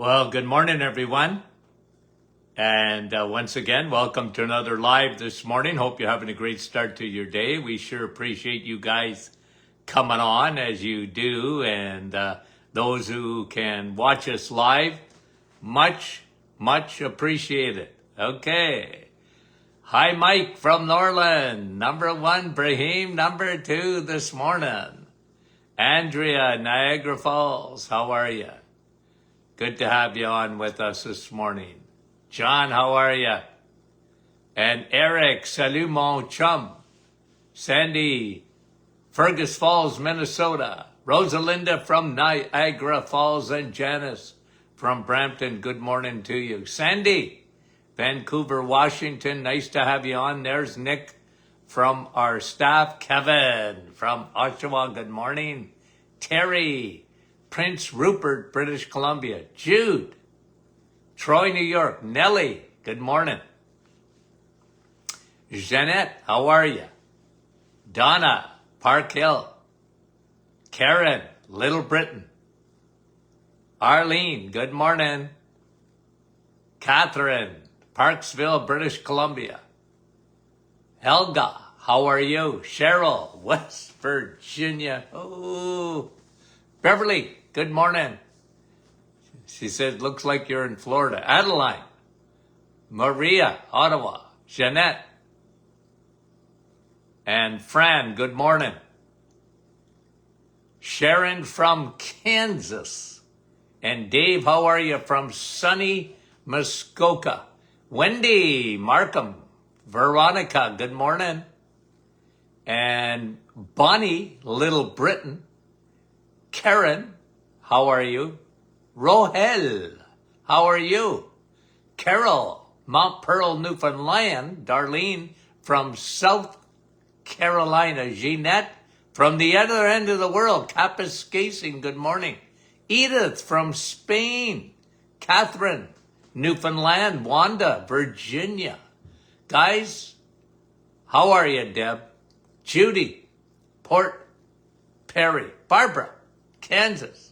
Well, good morning, everyone. And once again, welcome to another live this morning. Hope you're having a great start to your day. We sure appreciate you guys coming on as you do. And those who can watch us live, much appreciated. Okay. Hi, Mike from Norland. Number 1, Brahim. Number 2 this morning. Andrea, Niagara Falls. How are you? Good to have you on with us this morning. John, how are you? And Eric, salut mon chum. Sandy, Fergus Falls, Minnesota. Rosalinda from Niagara Falls and Janice from Brampton. Good morning to you. Sandy, Vancouver, Washington. Nice to have you on. There's Nick from our staff. Kevin from Oshawa. Good morning. Terry, Prince Rupert, British Columbia. Jude, Troy, New York. Nellie, good morning. Jeanette, how are you? Donna, Park Hill. Karen, Little Britain. Arlene, good morning. Catherine, Parksville, British Columbia. Helga, how are you? Cheryl, West Virginia. Oh, Beverly, good morning. She said, looks like you're in Florida. Adeline, Maria, Ottawa. Jeanette, and Fran, good morning. Sharon from Kansas. And Dave, how are you? From sunny Muskoka. Wendy, Markham, Veronica, good morning. And Bonnie, Little Britain. Karen, how are you? Rohel, how are you? Carol, Mount Pearl, Newfoundland. Darlene from South Carolina. Jeanette from the other end of the world. Kapuskasing, good morning. Edith from Spain. Catherine, Newfoundland. Wanda, Virginia. Guys, how are you, Deb? Judy, Port Perry. Barbara, Kansas.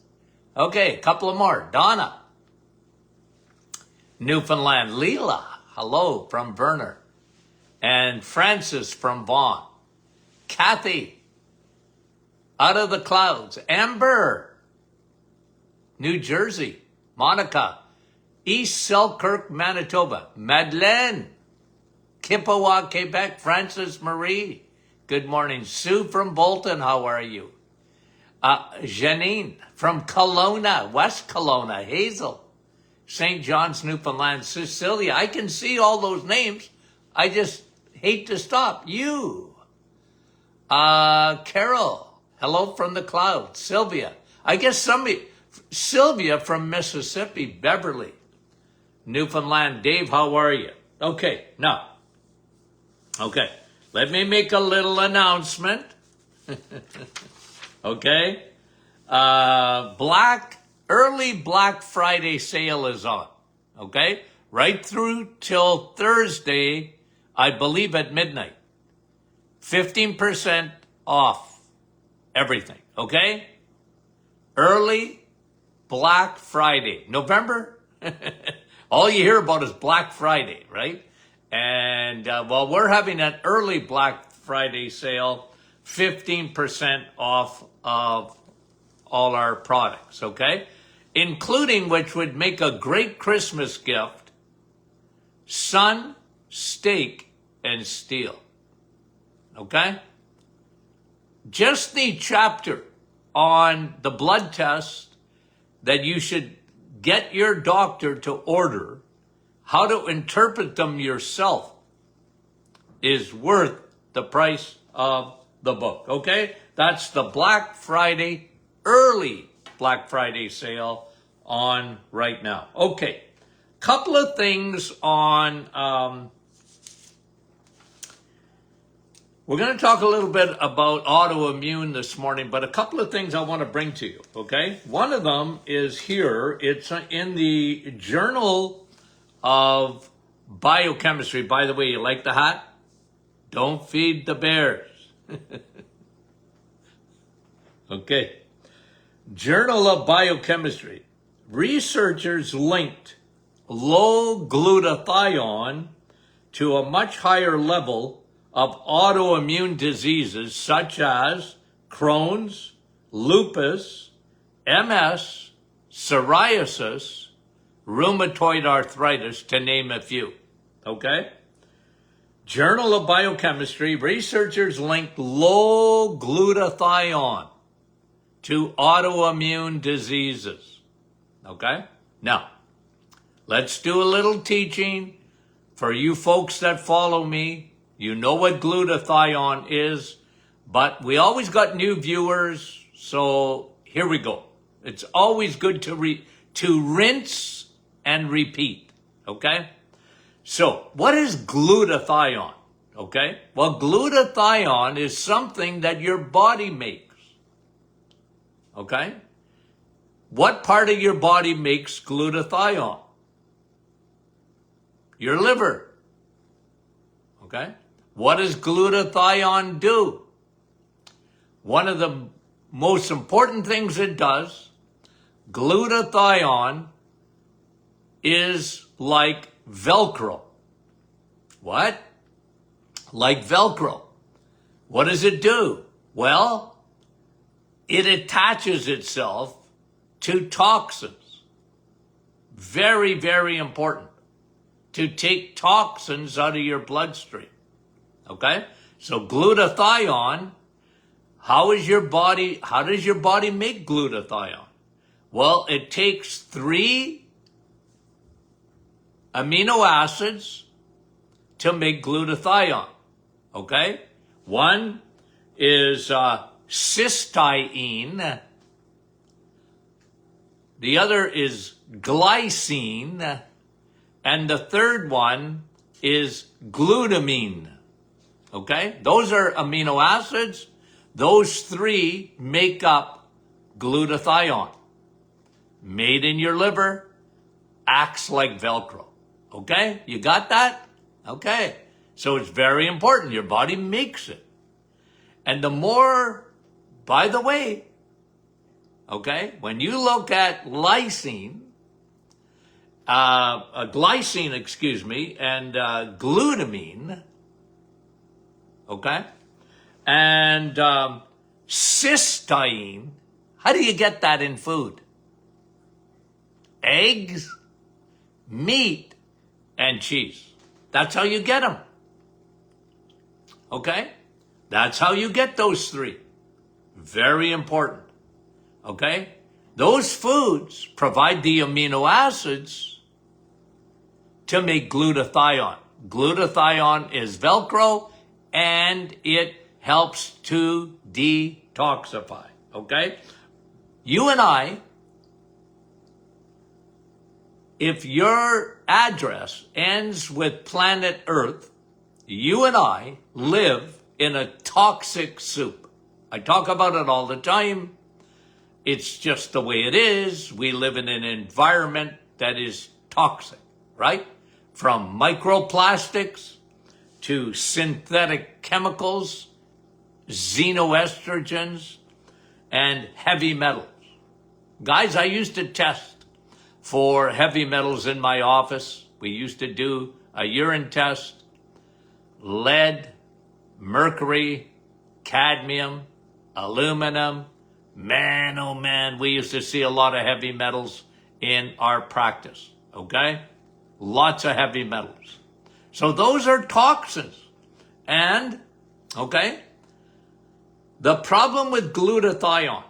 Okay, a couple of more. Donna, Newfoundland. Leela, hello from Verner. And Francis from Vaughan. Kathy, out of the clouds. Amber, New Jersey. Monica, East Selkirk, Manitoba. Madeleine, Kippawa, Quebec. Francis Marie, good morning. Sue from Bolton, how are you? Janine from Kelowna, West Kelowna. Hazel, St. John's, Newfoundland. Cecilia, I can see all those names. I just hate to stop. You. Carol, hello from the clouds. Sylvia, I guess Sylvia from Mississippi. Beverly, Newfoundland. Dave, how are you? Okay, now, let me make a little announcement. Okay, early Black Friday sale is on. Okay, right through till Thursday, I believe at midnight. 15% off everything. Okay, early Black Friday, November. All you hear about is Black Friday, right? And we're having an early Black Friday sale. 15% off of all our products, okay? Including, which would make a great Christmas gift, Sun, Steak, and Steel, okay? Just the chapter on the blood test that you should get your doctor to order, how to interpret them yourself, is worth the price of the book, okay? That's the Black Friday, early Black Friday sale on right now. Okay, couple of things on, we're going to talk a little bit about autoimmune this morning, but a couple of things I want to bring to you, okay? One of them is here. It's in the Journal of Biochemistry. By the way, you like the hat? Don't feed the bears. Okay. Journal of Biochemistry. researchers linked low glutathione to a much higher level of autoimmune diseases such as Crohn's, lupus, MS, psoriasis, rheumatoid arthritis, to name a few. Okay? Journal of Biochemistry, researchers linked low glutathione to autoimmune diseases. Okay? Now, let's do a little teaching. For you folks that follow me, you know what glutathione is, but we always got new viewers, so here we go. It's always good to rinse and repeat, okay? So, what is glutathione? Okay? Well, glutathione is something that your body makes. Okay? What part of your body makes glutathione? Your liver. Okay? What does glutathione do? One of the most important things it does, glutathione is like Velcro. What? Like Velcro. What does it do? Well, it attaches itself to toxins. Very, very important to take toxins out of your bloodstream. Okay? So glutathione, how does your body make glutathione? Well, it takes 3 amino acids to make glutathione. Okay? One is cysteine. The other is glycine. And the third one is glutamine. Okay? Those are amino acids. Those 3 make up glutathione. Made in your liver, acts like Velcro. Okay? You got that? Okay. So it's very important. Your body makes it. And the more, by the way, okay, when you look at glycine, and glutamine, okay, and cysteine, how do you get that in food? Eggs, meat, and cheese. That's how you get them. Okay? That's how you get those 3. Very important. Okay? Those foods provide the amino acids to make glutathione. Glutathione is Velcro, and it helps to detoxify. Okay? You and I, if your address ends with planet Earth, you and I live in a toxic soup. I talk about it all the time. It's just the way it is. We live in an environment that is toxic, right? From microplastics to synthetic chemicals, xenoestrogens, and heavy metals. Guys, I used to test for heavy metals in my office. We used to do a urine test. Lead, mercury, cadmium, aluminum. Man, oh man, we used to see a lot of heavy metals in our practice, okay? Lots of heavy metals. So those are toxins. And, okay, the problem with glutathione,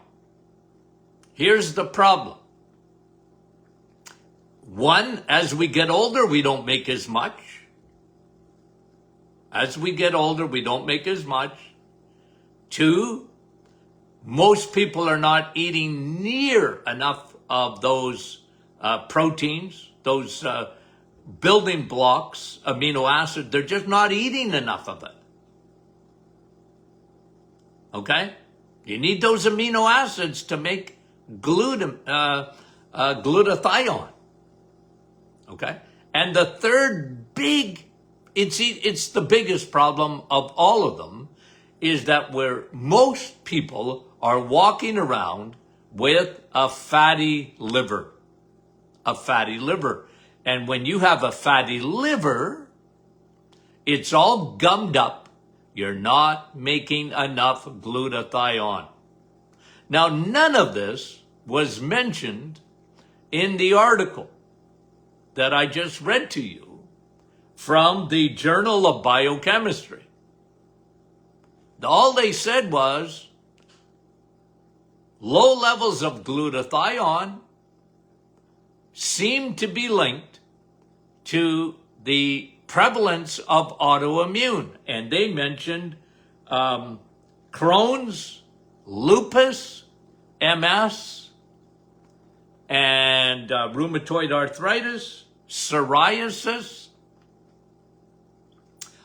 here's the problem. One, as we get older, we don't make as much. As we get older, we don't make as much. 2, most people are not eating near enough of those proteins, those building blocks, amino acids. They're just not eating enough of it. Okay? You need those amino acids to make glutathione. Okay? And the third big, it's the biggest problem of all of them, is that where most people are walking around with a fatty liver. a fatty liver. And when you have a fatty liver, it's all gummed up. You're not making enough glutathione. Now, none of this was mentioned in the article that I just read to you from the Journal of Biochemistry. All they said was low levels of glutathione seem to be linked to the prevalence of autoimmune. And they mentioned Crohn's, lupus, MS, and rheumatoid arthritis, psoriasis.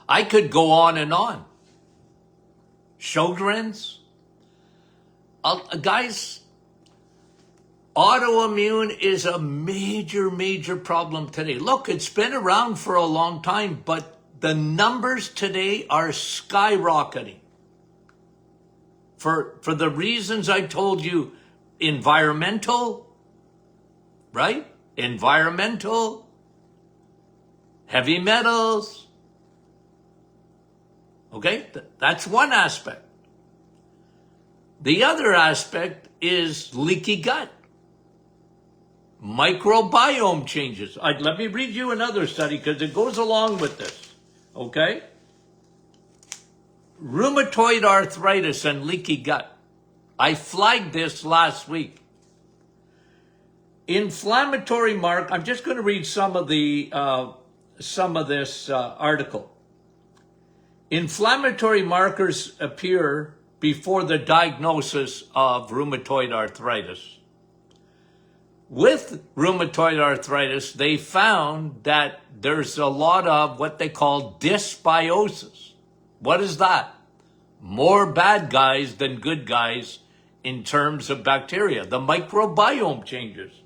I could go on and on. Sjogren's. Guys, autoimmune is a major, major problem today. Look, it's been around for a long time, but the numbers today are skyrocketing. For the reasons I told you, environmental, right? Environmental, heavy metals. Okay, that's one aspect. The other aspect is leaky gut. Microbiome changes. Let me read you another study because it goes along with this. Okay? Rheumatoid arthritis and leaky gut. I flagged this last week. Inflammatory mark. I'm just going to read some of this article. Inflammatory markers appear before the diagnosis of rheumatoid arthritis. With rheumatoid arthritis, they found that there's a lot of what they call dysbiosis. What is that? More bad guys than good guys in terms of bacteria. The microbiome changes.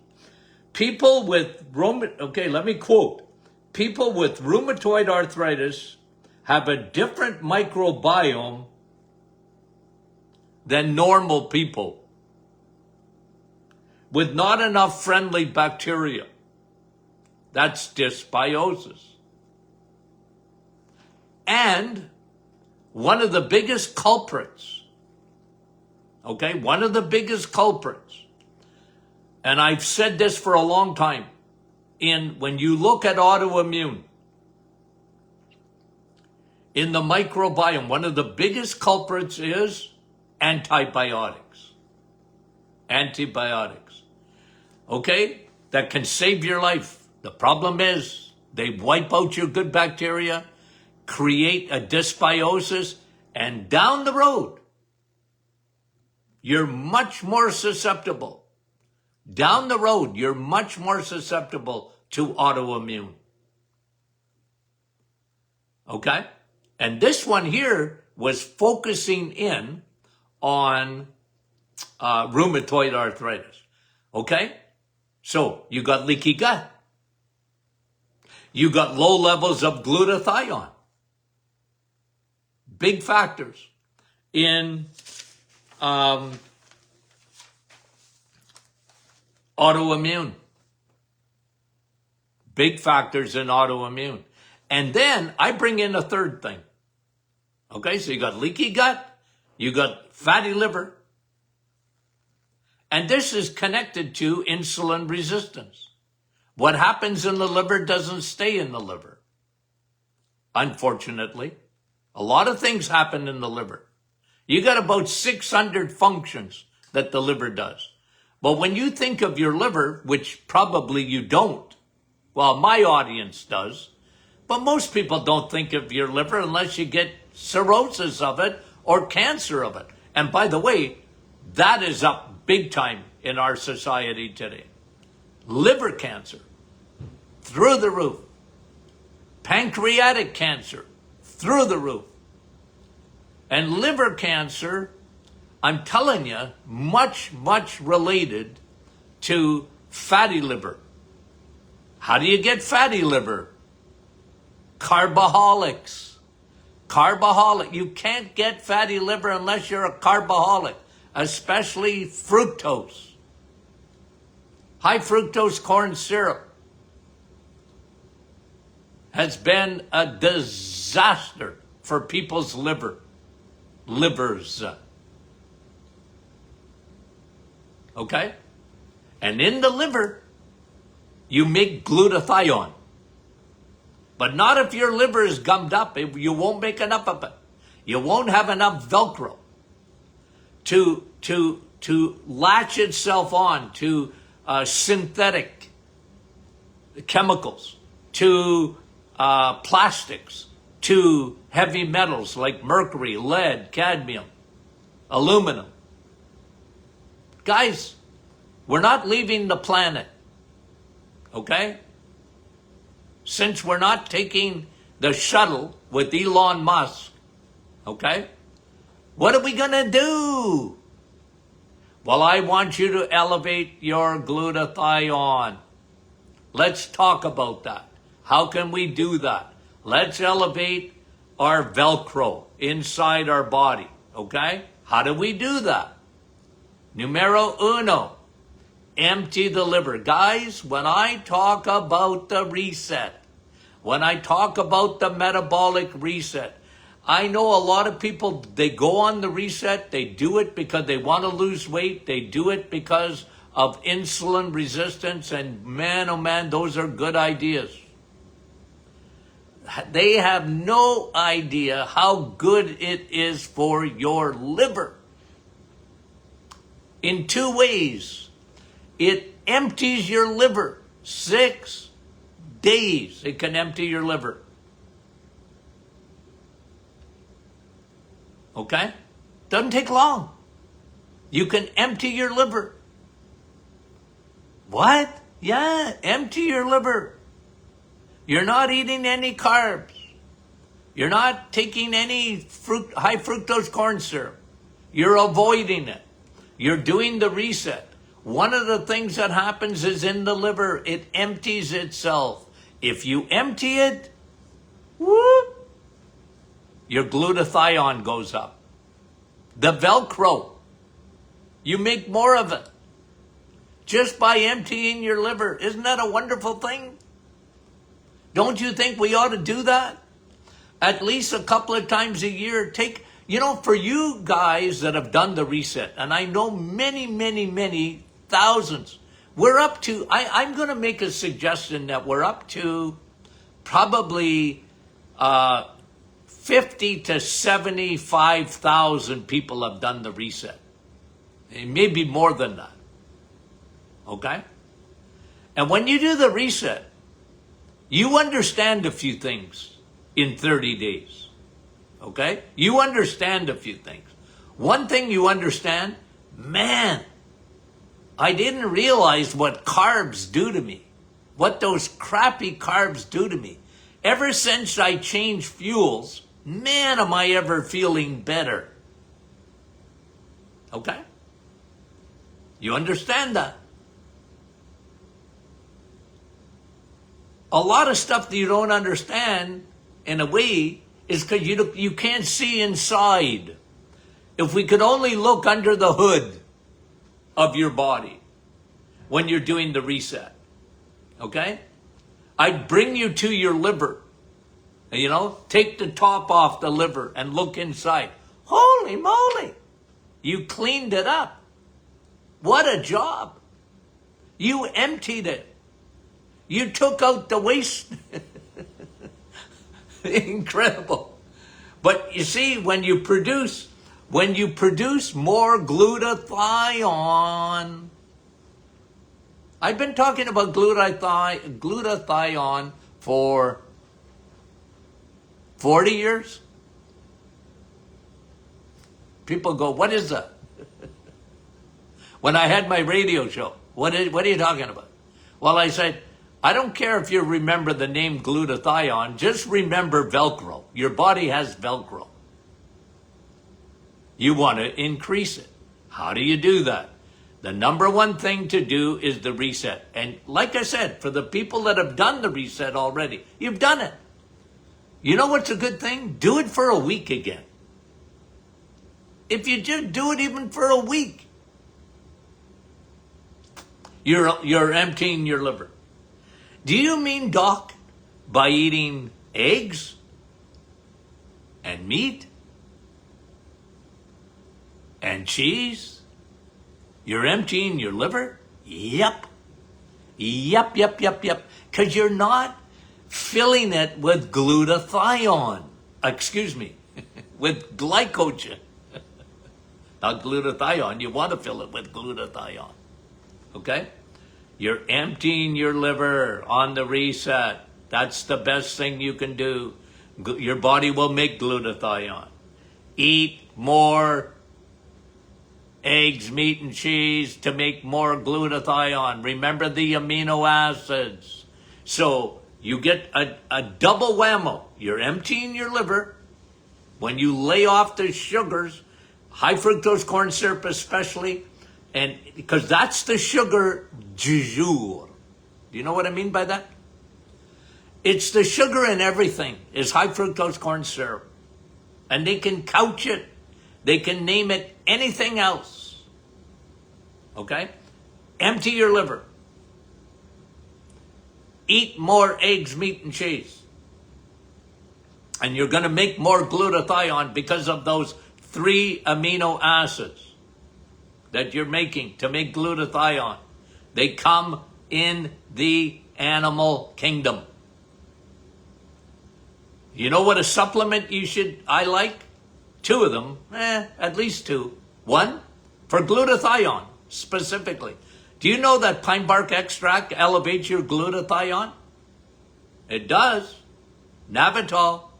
People with let me quote. People with rheumatoid arthritis have a different microbiome than normal people, with not enough friendly bacteria. That's dysbiosis. And one of the biggest culprits, one of the biggest culprits, and I've said this for a long time, when you look at autoimmune, in the microbiome, one of the biggest culprits is antibiotics. Antibiotics. That can save your life. The problem is they wipe out your good bacteria, create a dysbiosis, and down the road, you're much more susceptible. Down the road, you're much more susceptible to autoimmune. Okay? And this one here was focusing in on rheumatoid arthritis. Okay? So you got leaky gut. You got low levels of glutathione. Big factors in autoimmune. Big factors in autoimmune. And then I bring in a third thing. Okay, so you got leaky gut, you got fatty liver, and this is connected to insulin resistance. What happens in the liver doesn't stay in the liver. Unfortunately, a lot of things happen in the liver. You got about 600 functions that the liver does. But when you think of your liver, which probably you don't, well, my audience does, but most people don't think of your liver unless you get cirrhosis of it or cancer of it. And by the way, that is up big time in our society today. Liver cancer, through the roof. Pancreatic cancer, through the roof. And liver cancer, I'm telling you, much, much related to fatty liver. How do you get fatty liver? Carboholics. You can't get fatty liver unless you're a carboholic, especially fructose. High fructose corn syrup has been a disaster for people's livers. Okay? And in the liver, you make glutathione. But not if your liver is gummed up. You won't make enough of it. You won't have enough Velcro to latch itself on to synthetic chemicals, to plastics, to heavy metals like mercury, lead, cadmium, aluminum. Guys, we're not leaving the planet, okay? Since we're not taking the shuttle with Elon Musk, okay? What are we gonna do? Well, I want you to elevate your glutathione. Let's talk about that. How can we do that? Let's elevate our Velcro inside our body, okay? How do we do that? Numero uno, empty the liver. Guys, when I talk about the reset, when I talk about the metabolic reset, I know a lot of people, they go on the reset, they do it because they want to lose weight, they do it because of insulin resistance, and man, oh man, those are good ideas. They have no idea how good it is for your liver. In two ways. It empties your liver. 6 days it can empty your liver. Okay? Doesn't take long. You can empty your liver. What? Yeah, empty your liver. You're not eating any carbs. You're not taking any high fructose corn syrup. You're avoiding it. You're doing the reset. One of the things that happens is in the liver, it empties itself. If you empty it, whoop, your glutathione goes up. The Velcro, you make more of it just by emptying your liver. Isn't that a wonderful thing? Don't you think we ought to do that? At least a couple of times a year. For you guys that have done the reset, and I know many thousands, we're up to, I'm going to make a suggestion that we're up to probably 50 to 75,000 people have done the reset. Maybe more than that. Okay? And when you do the reset, you understand a few things in 30 days. Okay? You understand a few things. One thing you understand, man, I didn't realize what carbs do to me. What those crappy carbs do to me. Ever since I changed fuels, man, am I ever feeling better. Okay? You understand that? A lot of stuff that you don't understand, in a way, is because you can't see inside. If we could only look under the hood of your body when you're doing the reset, okay? I'd bring you to your liver, take the top off the liver and look inside. Holy moly, you cleaned it up. What a job. You emptied it. You took out the waste. Incredible. But you see, when you produce more glutathione, I've been talking about glutathione for 40 years. People go, what is that? When I had my radio show, what are you talking about? Well, I said, I don't care if you remember the name glutathione, just remember Velcro. Your body has Velcro. You want to increase it. How do you do that? The number one thing to do is the reset. And like I said, for the people that have done the reset already, you've done it. You know what's a good thing? Do it for a week again. If you just do it even for a week, You're emptying your liver. Do you mean, Doc, by eating eggs and meat and cheese, you're emptying your liver? Yep. Yep. Because you're not filling it with glutathione. Excuse me, with glycogen. Not glutathione. You want to fill it with glutathione. Okay? You're emptying your liver on the reset. That's the best thing you can do. Your body will make glutathione. Eat more eggs, meat, and cheese to make more glutathione. Remember the amino acids. So you get a double whammo. You're emptying your liver. When you lay off the sugars, high fructose corn syrup especially, and because that's the sugar du jour. Do you know what I mean by that? It's the sugar in everything is high fructose corn syrup. And they can couch it. They can name it anything else. Okay? Empty your liver. Eat more eggs, meat, and cheese. And you're going to make more glutathione because of those 3 amino acids that you're making to make glutathione. They come in the animal kingdom. You know what a supplement I like? 2 of them, at least 2. 1, for glutathione, specifically. Do you know that pine bark extract elevates your glutathione? It does. Navitol.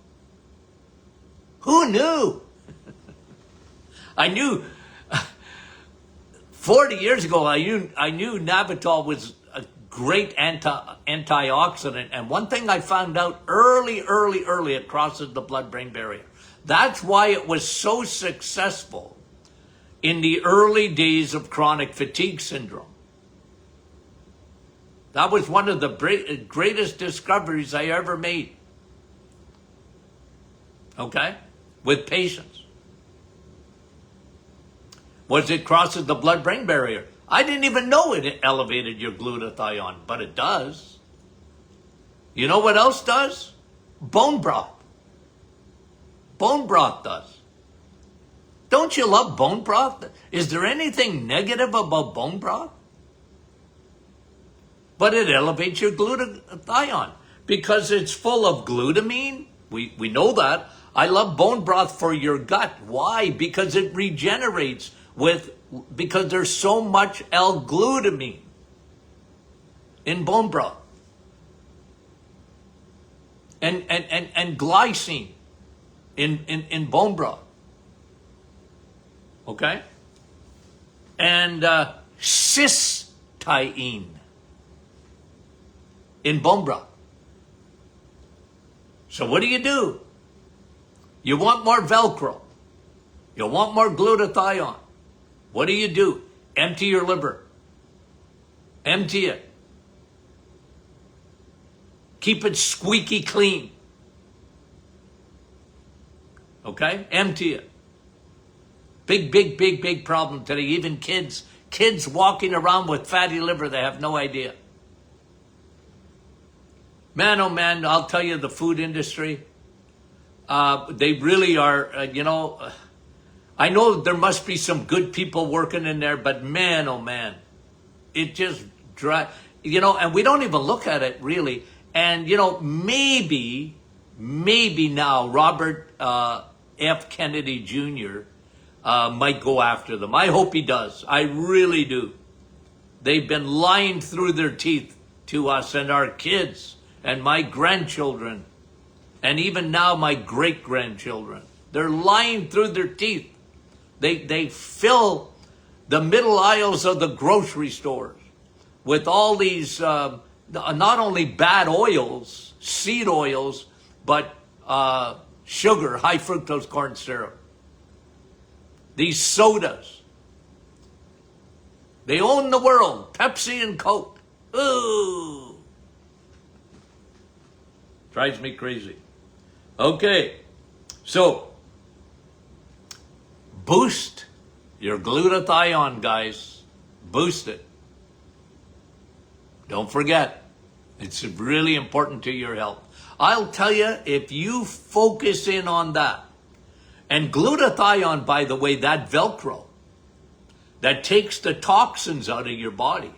Who knew? I knew 40 years ago, I knew Navitol was a great antioxidant. And one thing I found out early, it crosses the blood-brain barrier. That's why it was so successful in the early days of chronic fatigue syndrome. That was one of the greatest discoveries I ever made. Okay? With patients. Was it crosses the blood-brain barrier? I didn't even know it elevated your glutathione, but it does. You know what else does? Bone broth. Bone broth does. Don't you love bone broth? Is there anything negative about bone broth? But it elevates your glutathione because it's full of glutamine. We know that. I love bone broth for your gut. Why? Because it regenerates because there's so much L-glutamine in bone broth. And glycine in bone broth. Okay? And cysteine in bone broth. So what do? You want more Velcro. You want more glutathione. What do? Empty your liver. Empty it. Keep it squeaky clean. Okay? Empty it. Big problem today. Even kids walking around with fatty liver, they have no idea. Man, oh man, I'll tell you, the food industry, they really are, I know there must be some good people working in there, but man, oh man, it just drives, and we don't even look at it really. And, maybe now Robert F. Kennedy Jr. Might go after them. I hope he does. I really do. They've been lying through their teeth to us and our kids and my grandchildren, and even now my great-grandchildren. They're lying through their teeth. They fill the middle aisles of the grocery stores with all these, not only bad oils, seed oils, but sugar, high fructose corn syrup. These sodas. They own the world. Pepsi and Coke. Ooh. Drives me crazy. Okay. So, boost your glutathione, guys. Boost it. Don't forget, it's really important to your health. I'll tell you, if you focus in on that, and glutathione, by the way, that Velcro that takes the toxins out of your body,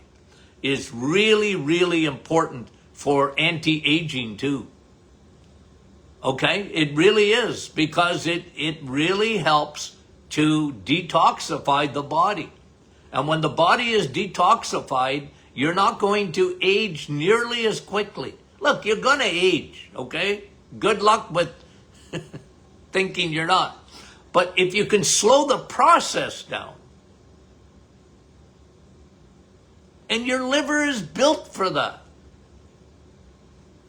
is really, really important for anti-aging too. Okay? It really is, because it really helps to detoxify the body. And when the body is detoxified, you're not going to age nearly as quickly. Look, you're going to age, okay? Good luck with thinking you're not. But if you can slow the process down, and your liver is built for that.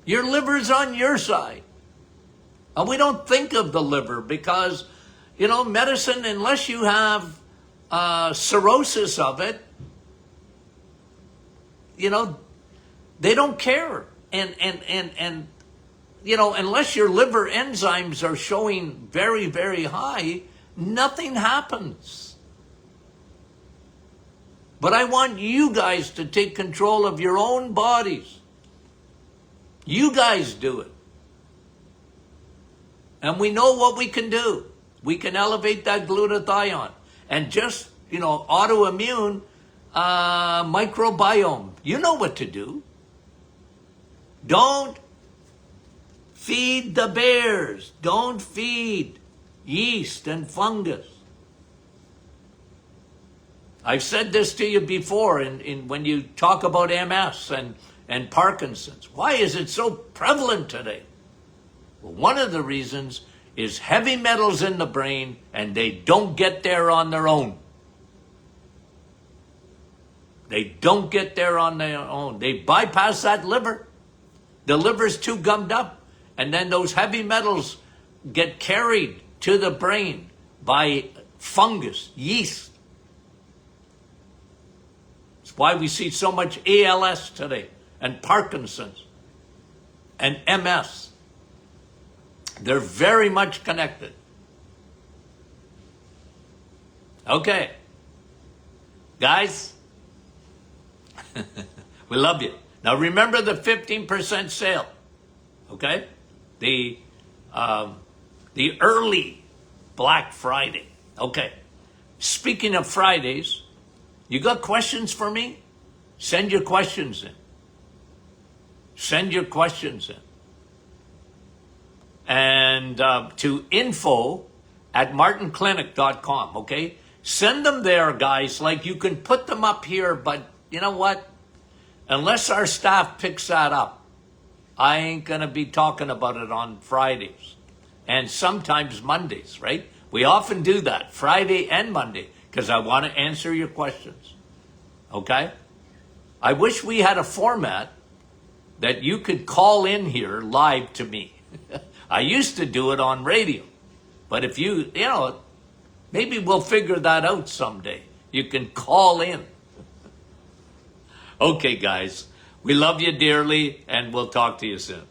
Your liver's on your side. And we don't think of the liver because, medicine, unless you have cirrhosis of it, they don't care. And unless your liver enzymes are showing very, very high, nothing happens. But I want you guys to take control of your own bodies. You guys do it. And we know what we can do. We can elevate that glutathione. And just, autoimmune, microbiome. You know what to do. Don't feed the bears. Don't feed yeast and fungus. I've said this to you before when you talk about MS and Parkinson's. Why is it so prevalent today? Well, one of the reasons is heavy metals in the brain, and they don't get there on their own. They don't get there on their own. They bypass that liver. The liver's too gummed up, and then those heavy metals get carried to the brain by fungus, yeast. It's why we see so much ALS today, and Parkinson's, and MS. They're very much connected. Okay. Guys, we love you. Now remember the 15% sale. Okay? The early Black Friday. Okay. Speaking of Fridays, you got questions for me? Send your questions in. Send your questions in. And to info@martinclinic.com, okay? Send them there, guys. Like, you can put them up here, but you know what? Unless our staff picks that up, I ain't going to be talking about it on Fridays. And sometimes Mondays, right? We often do that, Friday and Monday, because I want to answer your questions, okay? I wish we had a format that you could call in here live to me. I used to do it on radio, but if maybe we'll figure that out someday. You can call in. Okay, guys, we love you dearly, and we'll talk to you soon.